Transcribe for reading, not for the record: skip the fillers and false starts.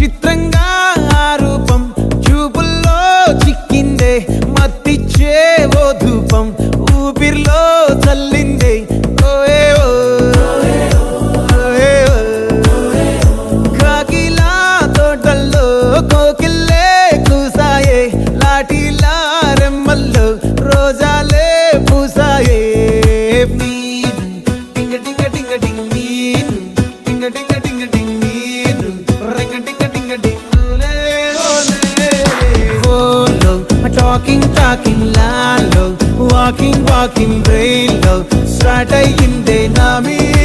చిత్రంగా ఆ రూపం చూపుల్లో చిక్కిందే మత్తిచ్చే ఓ ధూపం ఊపిరిలో చల్లిందే ఓయే ఓ కాకిలా తోటల్లో కోకిల్లే కూసాయే లాఠీలా రెమ్మల్లో రోజాలే పూసాయే టింగ టింగ టింగ టింగ్ నీరు టింగ టింగ టింగ టింగ్ నీరు రింగ టింగ టింగ టింగులే ఓలో టాకింగ్ లాలో వాకింగ్ బ్రెయిన్ లో స్టార్ట్ అయ్యిందే నా మీద